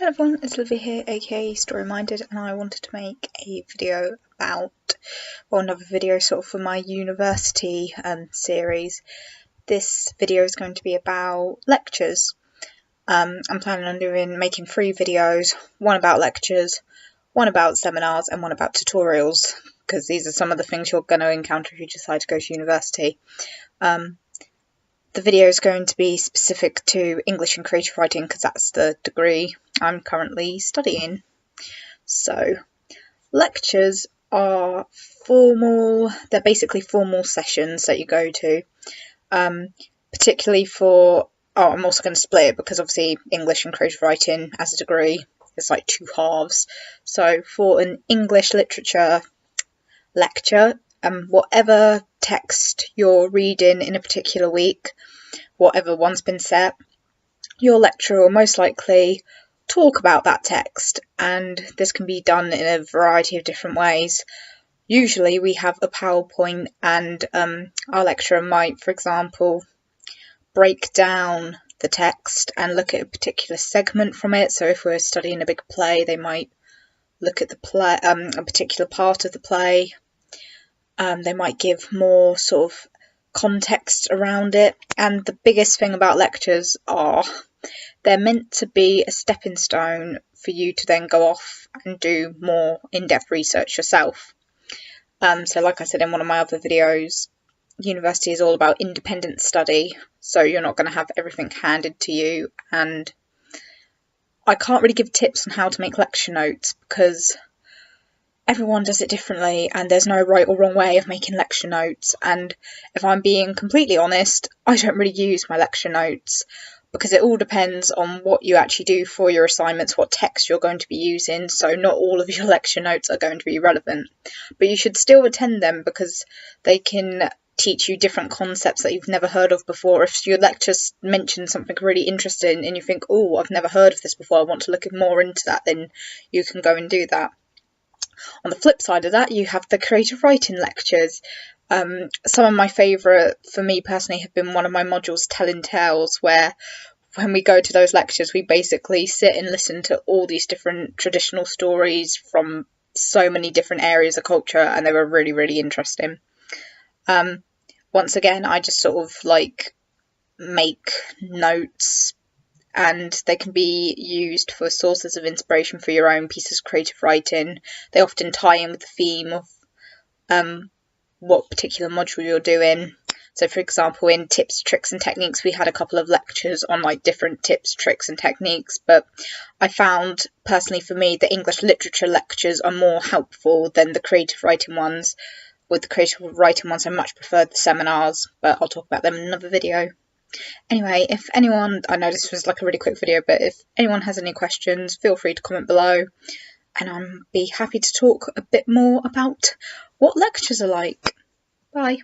Hello everyone, it's Livy here, aka Story Minded, and I wanted to make a video about, well, another video sort of for my university series. This video is going to be about lectures. I'm planning on making 3 videos, one about lectures, one about seminars, and one about tutorials, because these are some of the things you're going to encounter if you decide to go to university. The video is going to be specific to English and creative writing because that's the degree I'm currently studying. So, lectures are formal, they're basically formal sessions that you go to, particularly for, I'm also going to split it because obviously English and creative writing as a degree is like 2 halves. So for an English literature lecture, whatever text you're reading in a particular week, whatever one's been set, your lecturer will most likely talk about that text, and this can be done in a variety of different ways. Usually we have a PowerPoint, and our lecturer might, for example, break down the text and look at a particular segment from it. So if we're studying a big play, they might look at the play, a particular part of the play. They might give more sort of context around it. And the biggest thing about lectures are they're meant to be a stepping stone for you to then go off and do more in-depth research yourself. So like I said in one of my other videos, university is all about independent study, so you're not going to have everything handed to you, and I can't really give tips on how to make lecture notes because everyone does it differently and there's no right or wrong way of making lecture notes. And if I'm being completely honest, I don't really use my lecture notes because it all depends on what you actually do for your assignments, what text you're going to be using, so not all of your lecture notes are going to be relevant. But you should still attend them because they can teach you different concepts that you've never heard of before. If your lecture mentions something really interesting and you think, oh, I've never heard of this before, I want to look more into that, then you can go and do that. On the flip side of that, you have the creative writing lectures. Some of my favourite, for me personally, have been one of my modules, Telling Tales, where when we go to those lectures, we basically sit and listen to all these different traditional stories from so many different areas of culture, and they were really, really interesting. Once again, I just sort of like make notes, and they can be used for sources of inspiration for your own pieces of creative writing. They often tie in with the theme of what particular module you're doing. So for example, in tips, tricks and techniques, we had a couple of lectures on like different tips, tricks and techniques, but I found personally for me the English literature lectures are more helpful than the creative writing ones. With the creative writing ones, I much preferred the seminars, but I'll talk about them in another video. Anyway, if anyone, I know this was like a really quick video, but if anyone has any questions, feel free to comment below, and I'll be happy to talk a bit more about what lectures are like. Bye.